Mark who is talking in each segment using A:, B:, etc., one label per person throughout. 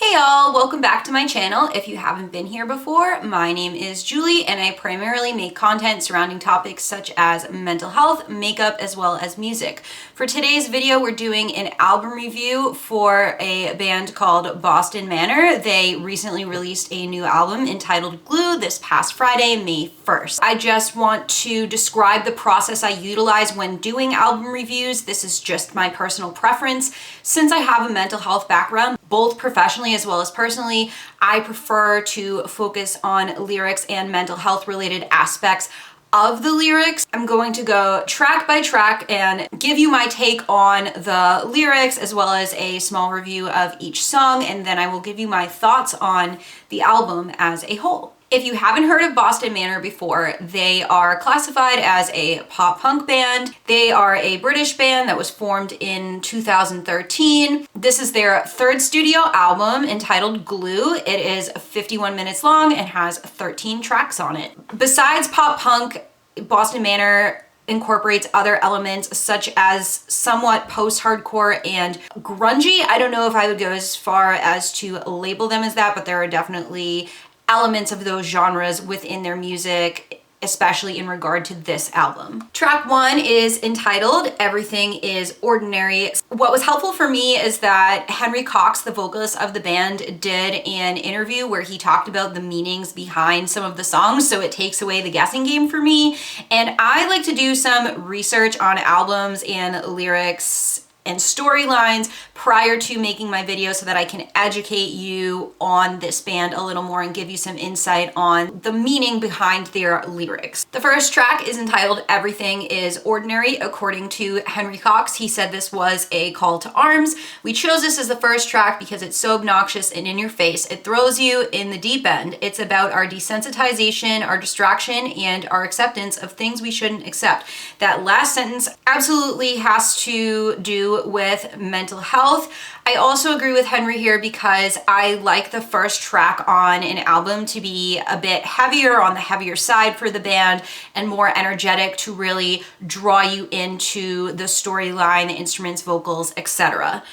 A: Hey y'all, welcome back to my channel. If you haven't been here before, my name is Julie and I primarily make content surrounding topics such as mental health, makeup, as well as music. For today's video, we're doing an album review for a band called Boston Manor. They recently released a new album entitled Glue this past Friday, May 1st. I just want to describe the process I utilize when doing album reviews. This is just my personal preference. Since I have a mental health background, both professionally as well as personally, I prefer to focus on lyrics and mental health related aspects of the lyrics. I'm going to go track by track and give you my take on the lyrics as well as a small review of each song, and then I will give you my thoughts on the album as a whole. If you haven't heard of Boston Manor before, they are classified as a pop punk band. They are a British band that was formed in 2013. This is their third studio album entitled Glue. It is 51 minutes long and has 13 tracks on it. Besides pop punk, Boston Manor incorporates other elements such as somewhat post-hardcore and grungy. I don't know if I would go as far as to label them as that, but there are definitely elements of those genres within their music, especially in regard to this album. Track 1 is entitled Everything is Ordinary. What was helpful for me is that Henry Cox, the vocalist of the band, did an interview where he talked about the meanings behind some of the songs, so it takes away the guessing game for me. And I like to do some research on albums and lyrics and storylines prior to making my video so that I can educate you on this band a little more and give you some insight on the meaning behind their lyrics. The first track is entitled Everything is Ordinary. According to Henry Cox, he said this was a call to arms. We chose this as the first track because it's so obnoxious and in your face. It throws you in the deep end. It's about our desensitization, our distraction, and our acceptance of things we shouldn't accept. That last sentence absolutely has to do with mental health. I also agree with Henry here because I like the first track on an album to be a bit heavier, on the heavier side for the band, and more energetic to really draw you into the storyline, the instruments, vocals, etc.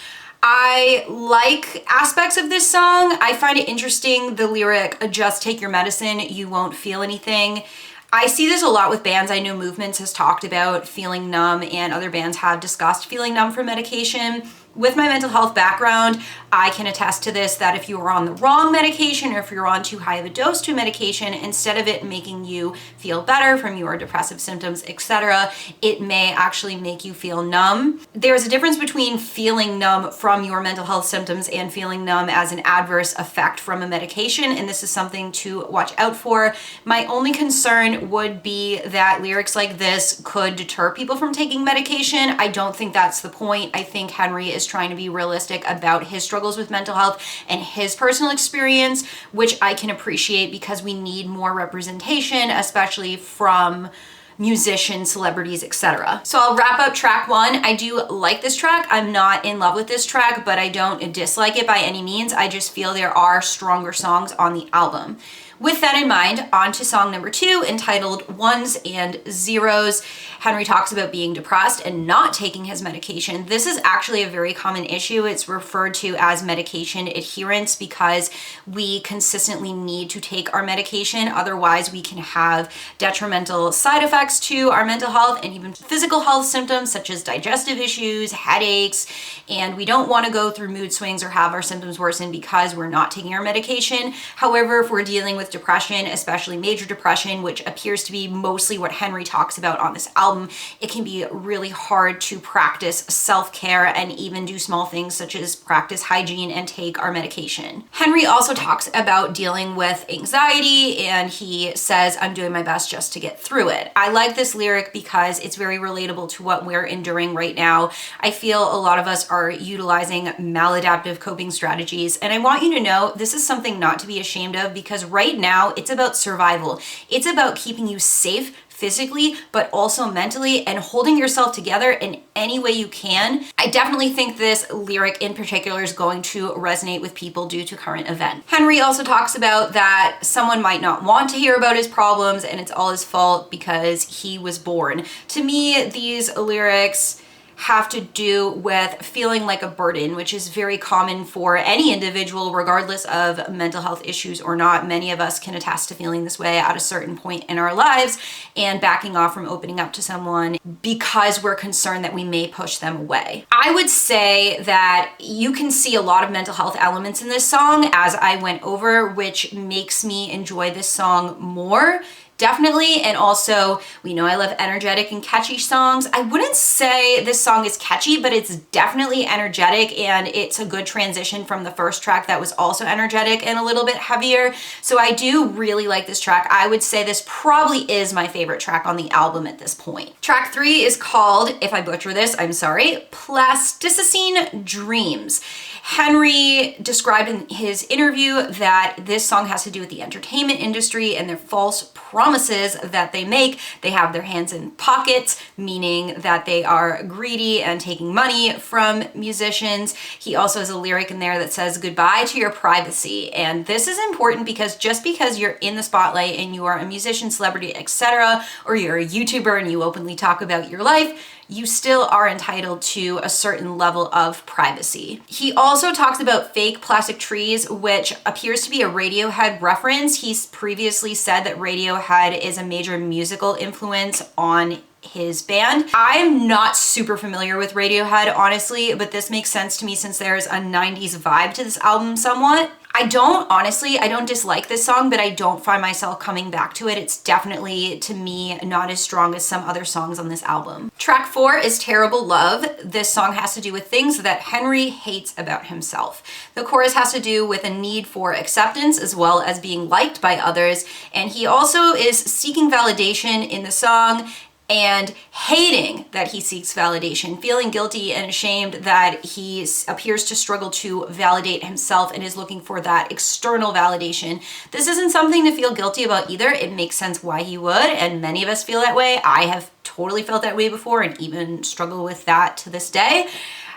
A: I like aspects of this song. I find it interesting, the lyric, just take your medicine, you won't feel anything. I see this a lot with bands. I know Movements has talked about feeling numb, and other bands have discussed feeling numb from medication. With my mental health background, I can attest to this, that if you are on the wrong medication or if you're on too high of a dose to medication, instead of it making you feel better from your depressive symptoms, etc., it may actually make you feel numb. There's a difference between feeling numb from your mental health symptoms and feeling numb as an adverse effect from a medication, and this is something to watch out for. My only concern would be that lyrics like this could deter people from taking medication. I don't think that's the point. I think Henry is trying to be realistic about his struggles with mental health and his personal experience, which I can appreciate because we need more representation, especially from musicians, celebrities, etc. So I'll wrap up track 1. I do like this track. I'm not in love with this track, but I don't dislike it by any means. I just feel there are stronger songs on the album. With that in mind, on to song number 2, entitled Ones and Zeros. Henry talks about being depressed and not taking his medication. This is actually a very common issue. It's referred to as medication adherence because we consistently need to take our medication. Otherwise, we can have detrimental side effects to our mental health and even physical health symptoms such as digestive issues, headaches, and we don't want to go through mood swings or have our symptoms worsen because we're not taking our medication. However, if we're dealing with depression, especially major depression, which appears to be mostly what Henry talks about on this album, it can be really hard to practice self-care and even do small things such as practice hygiene and take our medication. Henry also talks about dealing with anxiety, and he says, I'm doing my best just to get through it. I like this lyric because it's very relatable to what we're enduring right now. I feel a lot of us are utilizing maladaptive coping strategies, and I want you to know this is something not to be ashamed of because right now it's about survival. It's about keeping you safe physically, but also mentally, and holding yourself together in any way you can. I definitely think this lyric in particular is going to resonate with people due to current events. Henry also talks about that someone might not want to hear about his problems and it's all his fault because he was born. To me, these lyrics have to do with feeling like a burden, which is very common for any individual, regardless of mental health issues or not. Many of us can attest to feeling this way at a certain point in our lives and backing off from opening up to someone because we're concerned that we may push them away. I would say that you can see a lot of mental health elements in this song, as I went over, which makes me enjoy this song more. Definitely. And also, we know I love energetic and catchy songs. I wouldn't say this song is catchy, but it's definitely energetic, and it's a good transition from the first track that was also energetic and a little bit heavier. So I do really like this track. I would say this probably is my favorite track on the album at this point. Track 3 is called, if I butcher this, I'm sorry, Plasticine Dreams. Henry described in his interview that this song has to do with the entertainment industry and their false promises that they make. They have their hands in pockets, meaning that they are greedy and taking money from musicians. He also has a lyric in there that says, "Goodbye to your privacy." And this is important because just because you're in the spotlight and you are a musician, celebrity, etc., or you're a YouTuber and you openly talk about your life, you still are entitled to a certain level of privacy. He also talks about fake plastic trees, which appears to be a Radiohead reference. He's previously said that Radiohead is a major musical influence on his band. I'm not super familiar with Radiohead, honestly, but this makes sense to me since there's a 90s vibe to this album somewhat. I don't dislike this song, but I don't find myself coming back to it. It's definitely, to me, not as strong as some other songs on this album. Track 4 is Terrible Love. This song has to do with things that Henry hates about himself. The chorus has to do with a need for acceptance as well as being liked by others, and he also is seeking validation in the song and hating that he seeks validation, feeling guilty and ashamed that he appears to struggle to validate himself and is looking for that external validation. This isn't something to feel guilty about either. It makes sense why he would, and many of us feel that way. I have totally felt that way before and even struggle with that to this day.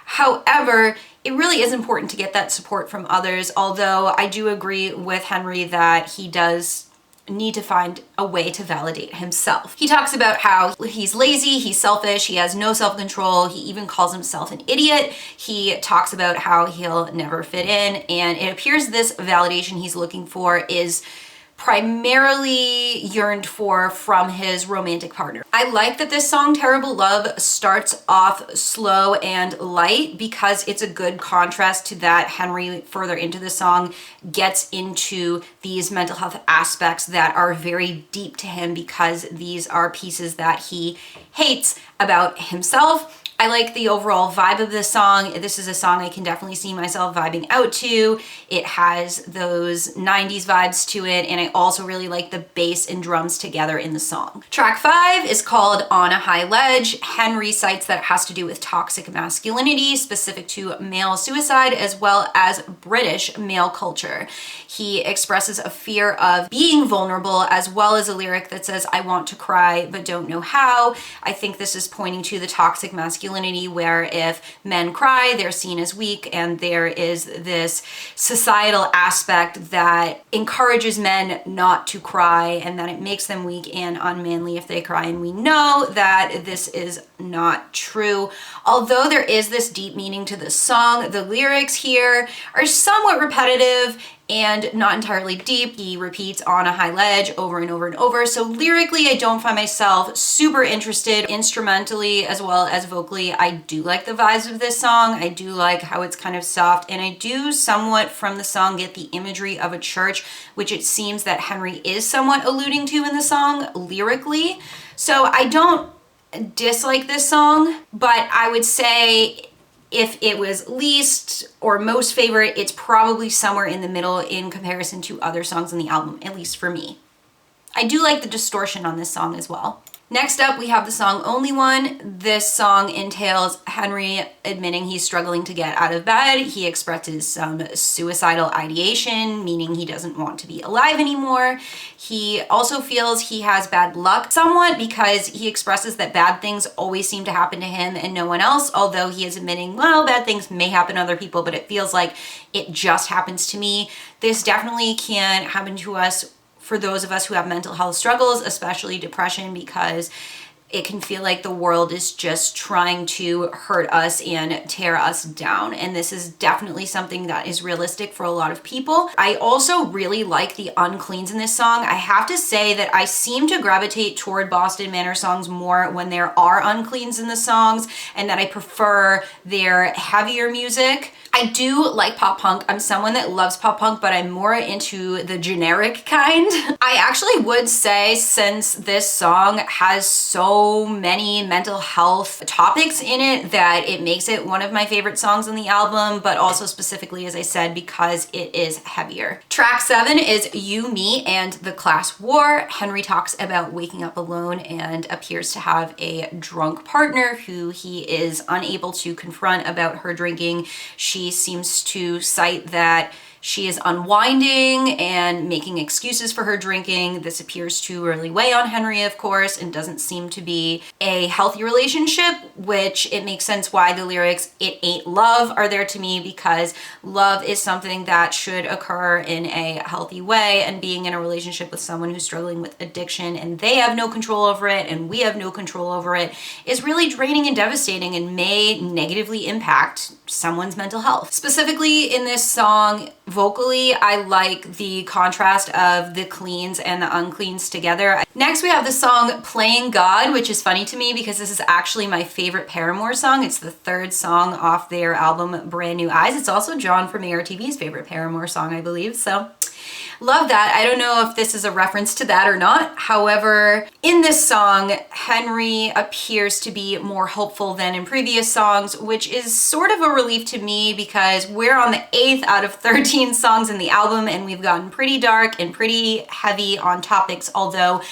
A: However, it really is important to get that support from others, although I do agree with Henry that he does need to find a way to validate himself. He talks about how he's lazy, he's selfish, he has no self-control, he even calls himself an idiot. He talks about how he'll never fit in, and it appears this validation he's looking for is primarily yearned for from his romantic partner. I like that this song, Terrible Love, starts off slow and light because it's a good contrast to that Henry further into the song gets into these mental health aspects that are very deep to him because these are pieces that he hates about himself. I like the overall vibe of this song. This is a song I can definitely see myself vibing out to. It has those 90s vibes to it, and I also really like the bass and drums together in the song. Track 5 is called On a High Ledge. Henry cites that it has to do with toxic masculinity, specific to male suicide, as well as British male culture. He expresses a fear of being vulnerable, as well as a lyric that says, "I want to cry, but don't know how." I think this is pointing to the toxic masculinity where if men cry, they're seen as weak, and there is this societal aspect that encourages men not to cry and that it makes them weak and unmanly if they cry, and we know that this is not true. Although there is this deep meaning to the song, the lyrics here are somewhat repetitive and not entirely deep. He repeats "on a high ledge" over and over and over. So lyrically, I don't find myself super interested. Instrumentally as well as vocally, I do like the vibes of this song. I do like how it's kind of soft, and I do somewhat from the song get the imagery of a church, which it seems that Henry is somewhat alluding to in the song lyrically. So I don't dislike this song, but I would say if it was least or most favorite, it's probably somewhere in the middle in comparison to other songs on the album, at least for me. I do like the distortion on this song as well. Next up, we have the song OnlyOne. This song entails Henry admitting he's struggling to get out of bed. He expresses some suicidal ideation, meaning he doesn't want to be alive anymore. He also feels he has bad luck somewhat because he expresses that bad things always seem to happen to him and no one else, although he is admitting, well, bad things may happen to other people, but it feels like it just happens to me. This definitely can happen to us for those of us who have mental health struggles, especially depression, because it can feel like the world is just trying to hurt us and tear us down. And this is definitely something that is realistic for a lot of people. I also really like the uncleans in this song. I have to say that I seem to gravitate toward Boston Manor songs more when there are uncleans in the songs, and that I prefer their heavier music. I do like pop punk. I'm someone that loves pop punk, but I'm more into the generic kind. I actually would say, since this song has so many mental health topics in it, that it makes it one of my favorite songs on the album, but also specifically, as I said, because it is heavier. Track 7 is You, Me, and the Class War. Henry talks about waking up alone and appears to have a drunk partner who he is unable to confront about her drinking. She seems to cite that she is unwinding and making excuses for her drinking. This appears to really weigh on Henry, of course, and doesn't seem to be a healthy relationship, which it makes sense why the lyrics "It Ain't Love" are there to me, because love is something that should occur in a healthy way, and being in a relationship with someone who's struggling with addiction and they have no control over it and we have no control over it is really draining and devastating and may negatively impact someone's mental health. Specifically in this song, vocally, I like the contrast of the cleans and the uncleans together. Next, we have the song Playing God, which is funny to me because this is actually my favorite Paramore song. It's the 3rd song off their album Brand New Eyes. It's also John from ARTV's favorite Paramore song, I believe. So love that. I don't know if this is a reference to that or not. However, in this song, Henry appears to be more hopeful than in previous songs, which is sort of a relief to me because we're on the 8th out of 13 songs in the album and we've gotten pretty dark and pretty heavy on topics, although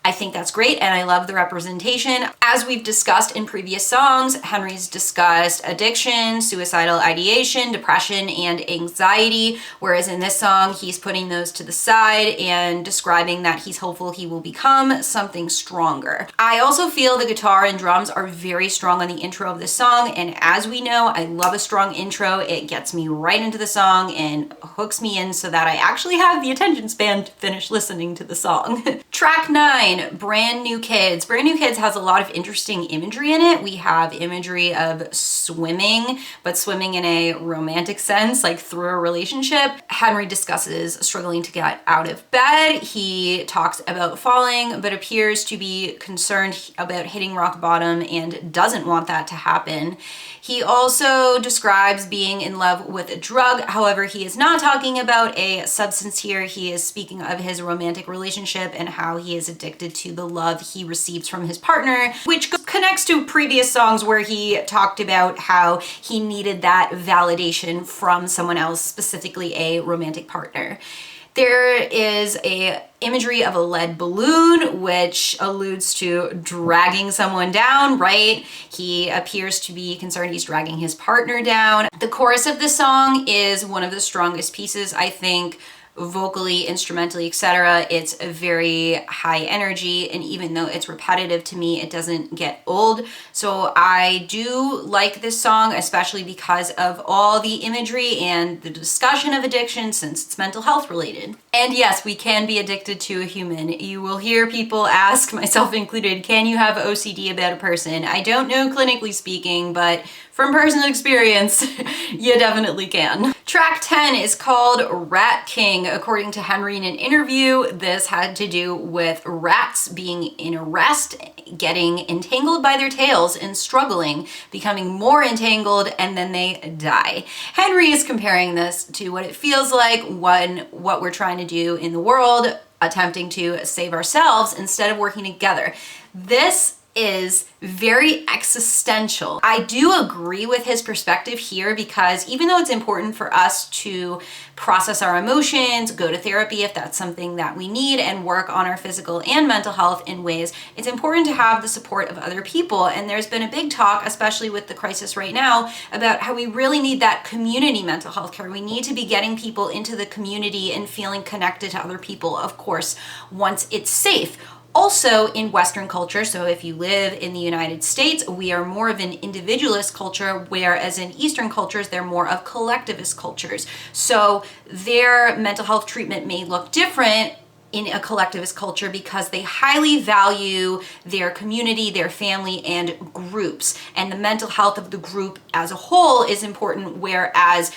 A: I think that's great and I love the representation. As we've discussed in previous songs, Henry's discussed addiction, suicidal ideation, depression, and anxiety, whereas in this song, he's putting those to the side and describing that he's hopeful he will become something stronger. I also feel the guitar and drums are very strong on the intro of this song, and as we know, I love a strong intro. It gets me right into the song and hooks me in so that I actually have the attention span to finish listening to the song. Track 9. Brand New Kids. Brand New Kids has a lot of interesting imagery in it. We have imagery of swimming, but swimming in a romantic sense, like through a relationship. Henry discusses struggling to get out of bed. He talks about falling, but appears to be concerned about hitting rock bottom and doesn't want that to happen. He also describes being in love with a drug. However, he is not talking about a substance here. He is speaking of his romantic relationship and how he is addicted to the love he receives from his partner, which connects to previous songs where he talked about how he needed that validation from someone else, specifically a romantic partner. There is a imagery of a lead balloon, which alludes to dragging someone down, right? He appears to be concerned he's dragging his partner down. The chorus of the song is one of the strongest pieces, I think, vocally, instrumentally, etc. It's a very high energy, and even though it's repetitive to me, it doesn't get old. So I do like this song, especially because of all the imagery and the discussion of addiction, since it's mental health related. And yes, we can be addicted to a human. You will hear people ask, myself included, can you have OCD about a person? I don't know clinically speaking, but from personal experience, you definitely can. Track 10 is called Rat King. According to Henry in an interview, this had to do with rats being in a nest, getting entangled by their tails and struggling, becoming more entangled, and then they die. Henry is comparing this to what it feels like when what we're trying to do in the world, attempting to save ourselves instead of working together. This is very existential. I do agree with his perspective here, because even though it's important for us to process our emotions, go to therapy if that's something that we need, and work on our physical and mental health in ways, it's important to have the support of other people. And there's been a big talk, especially with the crisis right now, about how we really need that community mental health care. We need to be getting people into the community and feeling connected to other people, of course, once it's safe. Also in Western culture, so if you live in the United States, we are more of an individualist culture, whereas in Eastern cultures, they're more of collectivist cultures. So their mental health treatment may look different in a collectivist culture because they highly value their community, their family, and groups. And the mental health of the group as a whole is important, whereas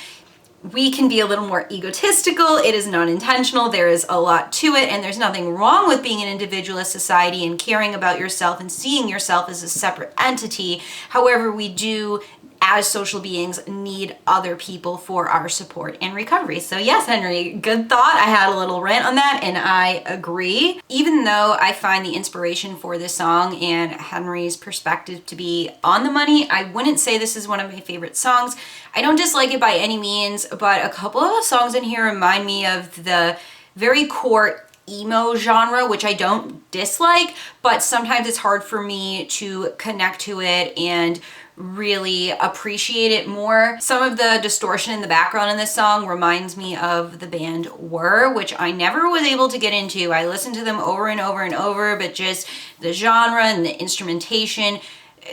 A: we can be a little more egotistical. It is not intentional. There is a lot to it, and there's nothing wrong with being an individualist society and caring about yourself and seeing yourself as a separate entity. However, we do, as social beings, need other people for our support and recovery. So yes, Henry, good thought. I had a little rant on that, and I agree. Even though I find the inspiration for this song and Henry's perspective to be on the money, I wouldn't say this is one of my favorite songs. I don't dislike it by any means, but a couple of songs in here remind me of the very core emo genre, which I don't dislike, but sometimes it's hard for me to connect to it and really appreciate it more. Some of the distortion in the background in this song reminds me of the band Were, which I never was able to get into. I listened to them over and over and over, but just the genre and the instrumentation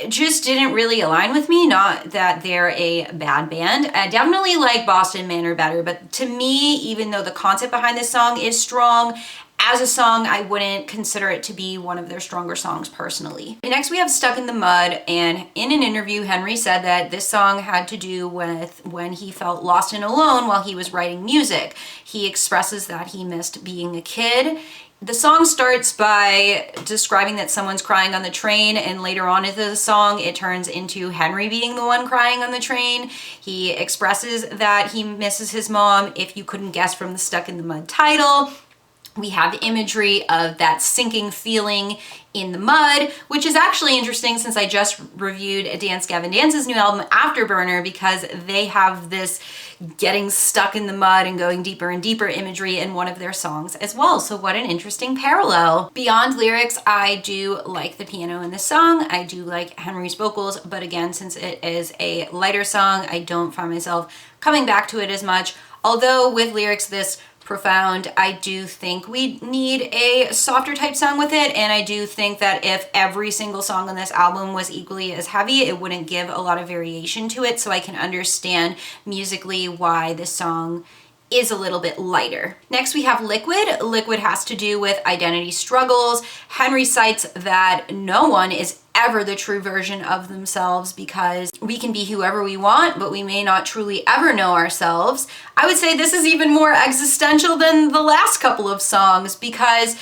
A: just didn't really align with me. Not that they're a bad band. I definitely like Boston Manor better, but to me, even though the concept behind this song is strong, as a song, I wouldn't consider it to be one of their stronger songs personally. Next, we have Stuck in the Mud, and in an interview, Henry said that this song had to do with when he felt lost and alone while he was writing music. He expresses that he missed being a kid. The song starts by describing that someone's crying on the train, and later on in the song, it turns into Henry being the one crying on the train. He expresses that he misses his mom, if you couldn't guess from the Stuck in the Mud title. We have the imagery of that sinking feeling in the mud, which is actually interesting since I just reviewed Dance Gavin Dance's new album, Afterburner, because they have this getting stuck in the mud and going deeper and deeper imagery in one of their songs as well. So what an interesting parallel. Beyond lyrics, I do like the piano in this song. I do like Henry's vocals, but again, since it is a lighter song, I don't find myself coming back to it as much. Although with lyrics this profound, I do think we need a softer type song with it, and I do think that if every single song on this album was equally as heavy, it wouldn't give a lot of variation to it, so I can understand musically why this song is a little bit lighter. Next, we have Liquid. Liquid has to do with identity struggles. Henry cites that no one is ever the true version of themselves because we can be whoever we want, but we may not truly ever know ourselves. I would say this is even more existential than the last couple of songs because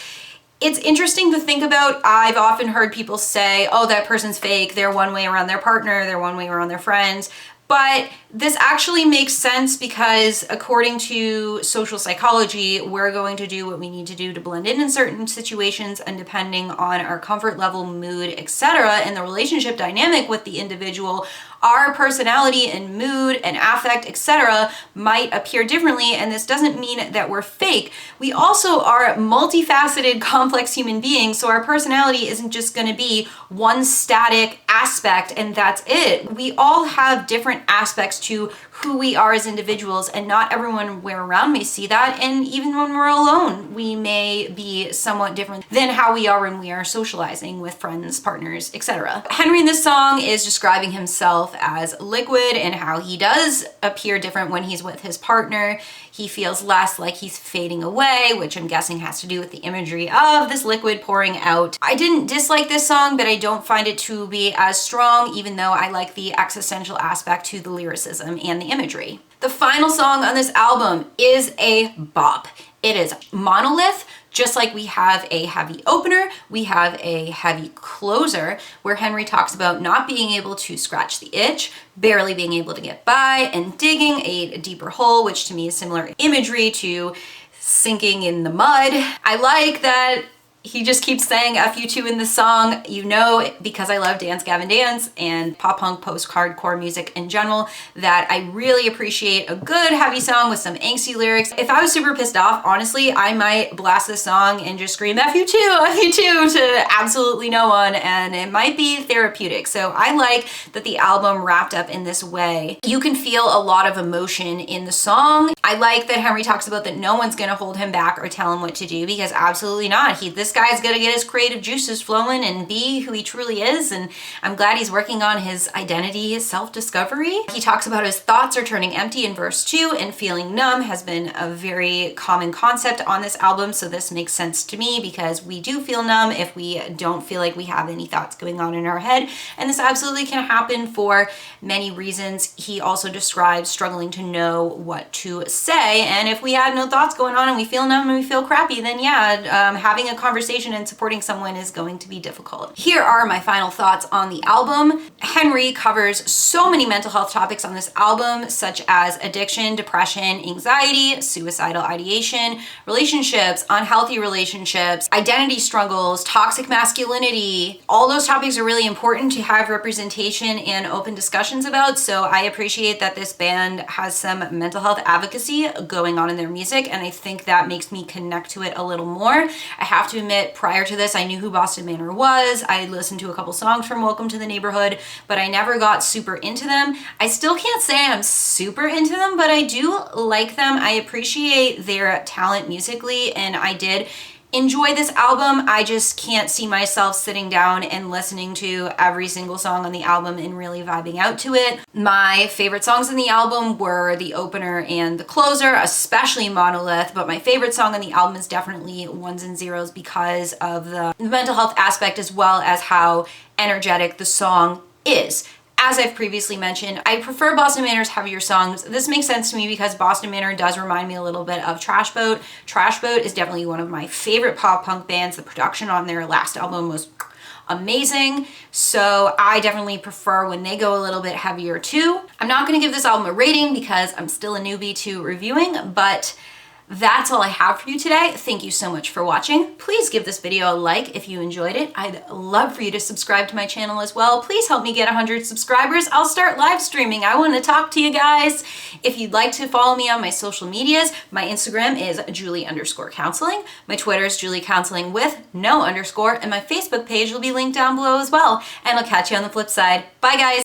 A: it's interesting to think about. I've often heard people say, oh, that person's fake. They're one way around their partner. They're one way around their friends. But this actually makes sense because according to social psychology, we're going to do what we need to do to blend in certain situations, and depending on our comfort level, mood, etc., and the relationship dynamic with the individual, our personality and mood and affect, etc., might appear differently, and this doesn't mean that we're fake. We also are multifaceted, complex human beings, so our personality isn't just going to be one static aspect and that's it. We all have different aspects to who we are as individuals, and not everyone we're around may see that, and even when we're alone, we may be somewhat different than how we are when we are socializing with friends, partners, etc. Henry in this song is describing himself as liquid and how he does appear different when he's with his partner. He feels less like he's fading away, which I'm guessing has to do with the imagery of this liquid pouring out. I didn't dislike this song, but I don't find it to be as strong, even though I like the existential aspect to the lyricism and the imagery. The final song on this album is a bop. It is Monolith. Just like we have a heavy opener, we have a heavy closer where Henry talks about not being able to scratch the itch, barely being able to get by, and digging a deeper hole, which to me is similar imagery to sinking in the mud. I like that he just keeps saying FU2 in the song, you know, because I love Dance Gavin Dance and pop punk post-hardcore music in general, that I really appreciate a good heavy song with some angsty lyrics. If I was super pissed off, honestly, I might blast this song and just scream FU2, FU2 to absolutely no one, and it might be therapeutic. So I like that the album wrapped up in this way. You can feel a lot of emotion in the song. I like that Henry talks about that no one's gonna hold him back or tell him what to do, because absolutely not. This this guy's gonna get his creative juices flowing and be who he truly is, and I'm glad he's working on his identity, his self-discovery. He talks about his thoughts are turning empty in verse 2, and feeling numb has been a very common concept on this album, so this makes sense to me because we do feel numb if we don't feel like we have any thoughts going on in our head, and this absolutely can happen for many reasons. He also describes struggling to know what to say, and if we have no thoughts going on and we feel numb and we feel crappy, then yeah, having a conversation and supporting someone is going to be difficult. Here are my final thoughts on the album. Henry covers so many mental health topics on this album, such as addiction, depression, anxiety, suicidal ideation, relationships, unhealthy relationships, identity struggles, toxic masculinity. All those topics are really important to have representation and open discussions about, so I appreciate that this band has some mental health advocacy going on in their music, and I think that makes me connect to it a little more. I have to admit, prior to this, I knew who Boston Manor was. I listened to a couple songs from Welcome to the Neighborhood, but I never got super into them. I still can't say I'm super into them, but I do like them. I appreciate their talent musically, and I did enjoy this album. I just can't see myself sitting down and listening to every single song on the album and really vibing out to it. My favorite songs on the album were the opener and the closer, especially Monolith, but my favorite song on the album is definitely Ones and Zeros because of the mental health aspect as well as how energetic the song is. As I've previously mentioned, I prefer Boston Manor's heavier songs. This makes sense to me because Boston Manor does remind me a little bit of Trash Boat. Trash Boat is definitely one of my favorite pop punk bands. The production on their last album was amazing, so I definitely prefer when they go a little bit heavier too. I'm not going to give this album a rating because I'm still a newbie to reviewing, but that's all I have for you today. Thank you so much for watching. Please give this video a like if you enjoyed it. I'd love for you to subscribe to my channel as well. Please help me get 100 subscribers. I'll start live streaming. I want to talk to you guys. If you'd like to follow me on my social medias, my Instagram is Julie_counseling. My Twitter is JulieCounseling with no underscore, and my Facebook page will be linked down below as well. And I'll catch you on the flip side. Bye guys.